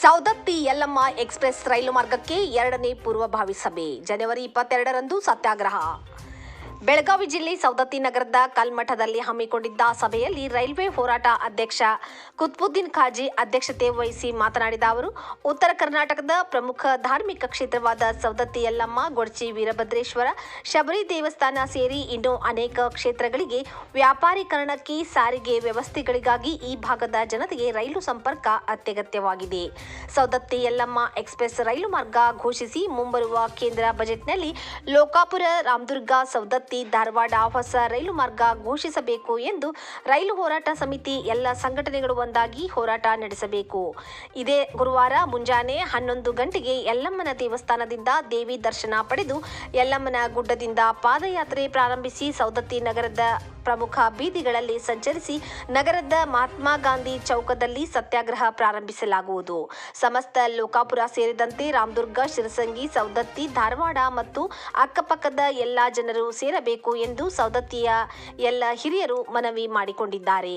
Saundatti Yellamma express ರೈಲು ಮಾರ್ಗಕ್ಕೆ 2ನೇ ಪೂರ್ವಭಾವಿ ಸಭೆ ಜನವರಿ 22ರಂದು ಸತ್ಯಾಗ್ರಹ. ಬೆಳಗಾವಿ ಜಿಲ್ಲೆ ಸೌದತ್ತಿ ನಗರದ ಕಲ್ಮಠದಲ್ಲಿ ಹಮ್ಮಿಕೊಂಡಿದ್ದ ಸಭೆಯಲ್ಲಿ ರೈಲ್ವೆ ಹೋರಾಟ ಅಧ್ಯಕ್ಷ ಕುತ್ಬುದ್ದೀನ್ ಖಾಜಿ ಅಧ್ಯಕ್ಷತೆ ವಹಿಸಿ ಮಾತನಾಡಿದ ಅವರು, ಉತ್ತರ ಕರ್ನಾಟಕದ ಪ್ರಮುಖ ಧಾರ್ಮಿಕ ಕ್ಷೇತ್ರವಾದ ಸೌದತ್ತಿ ಯಲ್ಲಮ್ಮ, ಗೊಡಚಿ ವೀರಭದ್ರೇಶ್ವರ, ಶಬರಿ ದೇವಸ್ಥಾನ ಸೇರಿ ಇನ್ನೂ ಅನೇಕ ಕ್ಷೇತ್ರಗಳಿಗೆ ವ್ಯಾಪಾರೀಕರಣಕ್ಕೆ, ಸಾರಿಗೆ ವ್ಯವಸ್ಥೆಗಳಿಗಾಗಿ ಈ ಭಾಗದ ಜನತೆಗೆ ರೈಲು ಸಂಪರ್ಕ ಅತ್ಯಗತ್ಯವಾಗಿದೆ. ಸೌದತ್ತಿ ಯಲ್ಲಮ್ಮ ಎಕ್ಸ್‌ಪ್ರೆಸ್ ರೈಲು ಮಾರ್ಗ ಘೋಷಿಸಿ ಮುಂಬರುವ ಕೇಂದ್ರ ಬಜೆಟ್ನಲ್ಲಿ ಲೋಕಾಪುರ, ರಾಮದುರ್ಗ, ಸೌದತ್ತಿ, ಧಾರವಾಡ ಹೊಸ ರೈಲು ಮಾರ್ಗ ಘೋಷಿಸಬೇಕು ಎಂದು ರೈಲು ಹೋರಾಟ ಸಮಿತಿ ಎಲ್ಲ ಸಂಘಟನೆಗಳು ಒಂದಾಗಿ ಹೋರಾಟ ನಡೆಸಬೇಕು. ಇದೇ ಗುರುವಾರ ಮುಂಜಾನೆ 11 ಗಂಟೆಗೆ ಯಲ್ಲಮ್ಮನ ದೇವಸ್ಥಾನದಿಂದ ದೇವಿ ದರ್ಶನ ಪಡೆದು ಯಲ್ಲಮ್ಮನ ಗುಡ್ಡದಿಂದ ಪಾದಯಾತ್ರೆ ಪ್ರಾರಂಭಿಸಿ ಸೌದತ್ತಿ ನಗರದ ಪ್ರಮುಖ ಬೀದಿಗಳಲ್ಲಿ ಸಂಚರಿಸಿ ನಗರದ ಮಹಾತ್ಮ ಗಾಂಧಿ ಚೌಕದಲ್ಲಿ ಸತ್ಯಾಗ್ರಹ ಪ್ರಾರಂಭಿಸಲಾಗುವುದು. ಸಮಸ್ತ ಲೋಕಾಪುರ ಸೇರಿದಂತೆ ರಾಮದುರ್ಗ, ಶಿರಸಂಗಿ, ಸೌದತ್ತಿ, ಧಾರವಾಡ ಮತ್ತು ಅಕ್ಕಪಕ್ಕದ ಎಲ್ಲ ಜನರು ಸೇರಬೇಕು ಎಂದು ಸೌದತ್ತಿಯ ಎಲ್ಲ ಹಿರಿಯರು ಮನವಿ ಮಾಡಿಕೊಂಡಿದ್ದಾರೆ.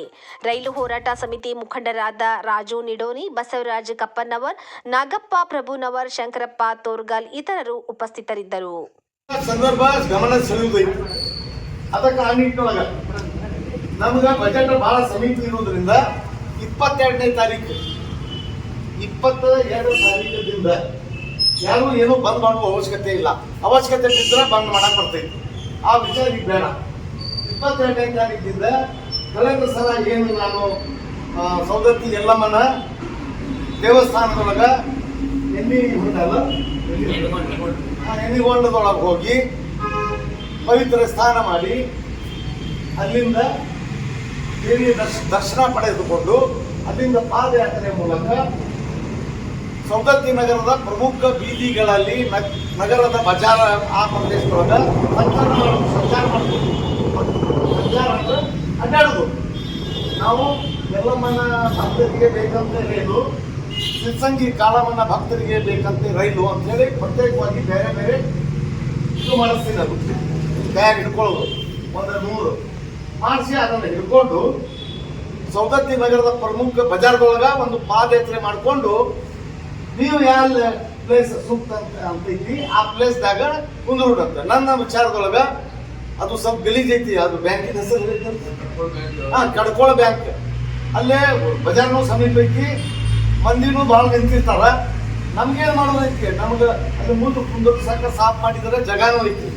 ರೈಲು ಹೋರಾಟ ಸಮಿತಿ ಮುಖಂಡರಾದ ರಾಜು ನಿಡೋನಿ, ಬಸವರಾಜ ಕಪ್ಪನವರ್, ನಾಗಪ್ಪ ಪ್ರಭುನವರ್, ಶಂಕರಪ್ಪ ತೋರ್ಗಲ್ ಇತರರು ಉಪಸ್ಥಿತರಿದ್ದರು. ಸಂದರ್ಭ ಗಮನ ಸೆಳೆಯುವುದು. ಅದಕ್ಕೆ ಆ ನಿಟ್ಟಿನೊಳಗ ನಮ್ಗೆ ಬಜೆಟ್ ಬಹಳ ಸಮೀಪ ಇರುವುದರಿಂದ 22ನೇ ತಾರೀಕು ಯಾರು ಏನು ಬಂದ್ ಮಾಡುವ ಅವಶ್ಯಕತೆ ಇಲ್ಲ. ಅವಶ್ಯಕತೆ ಇದ್ರೆ ಬಂದ್ ಮಾಡಕ್ ಬರ್ತೈತಿ. ಆ ವಿಚಾರ ಈಗ ಬೇಡ. 22ನೇ ತಾರೀಕಿಂದ ಕಳೆದ ಸಲ ಏನು ನಾನು ಸೌದತ್ತಿ ಯಲ್ಲಮ್ಮನ ದೇವಸ್ಥಾನದೊಳಗ ಎಣ್ಣಿಗೊಂಡದೊಳಗೆ ಹೋಗಿ ಪವಿತ್ರ ಸ್ನಾನ ಮಾಡಿ ಅಲ್ಲಿಂದ ದೇವಿಯ ದರ್ಶನ ಪಡೆದುಕೊಂಡು ಅಲ್ಲಿಂದ ಪಾದಯಾತ್ರೆ ಮೂಲಕ ಸೌದತ್ತಿ ನಗರದ ಪ್ರಮುಖ ಬೀದಿಗಳಲ್ಲಿ ನಗರದ ಬಜಾರ ಆ ಪ್ರದೇಶದೊಳಗ ಸಂಚಾರ ಅಂದ್ರೆ ಅಡ್ಡಾಡುದು. ನಾವು ಯಲ್ಲಮ್ಮನ ಭಕ್ತರಿಗೆ ಬೇಕಂತ ರೈಲು, ಶಿರಸಂಗಿ ಕಾಳಮ್ಮನ ಭಕ್ತರಿಗೆ ಬೇಕಂತ ರೈಲು ಅಂತ ಹೇಳಿ ಪ್ರತ್ಯೇಕವಾಗಿ ಬೇರೆ ಬೇರೆ ಇದು ಮಾಡಿಸ್ತೀನಿ. ಅದು ಬ್ಯಾಗ್ ಹಿಡ್ಕೊಳ್ಳೋದು 100 ಮಾಡಿಸಿ ಅದನ್ನು ಹಿಡ್ಕೊಂಡು ಸೌದತ್ತಿ ನಗರದ ಪ್ರಮುಖ ಬಜಾರ್ದೊಳಗ ಒಂದು ಪಾದಯಾತ್ರೆ ಮಾಡಿಕೊಂಡು ನೀವು ಯಾವ ಪ್ಲೇಸ್ ಸೂಕ್ತ ಅಂತೈತಿ ಆ ಪ್ಲೇಸ್ದಾಗ ಕುಂದ್ರುಡಂತ. ನನ್ನ ವಿಚಾರದೊಳಗ ಅದು ಸ್ವಲ್ಪ ಗಲೀಜ್ ಐತಿ. ಅದು ಬ್ಯಾಂಕಿನ ಹೆಸರು ಕಡ್ಕೋಳ ಬ್ಯಾಂಕ್. ಅಲ್ಲೇ ಬಜಾರ್ನೂ ಸಮೀಪ ಐತಿ, ಮಂದಿನೂ ಭಾಳ ನಿಂತಿರ್ತಾರ. ನಮ್ಗೇನು ಮಾಡೋದೈತಿ, ನಮ್ಗೆ ಅದು ಮುಂದೆ ಕುಂದ್ರ ಸಾಕ ಸಾಫ್ ಮಾಡಿದ್ರೆ ಜಗಾನೂ ಐತಿ.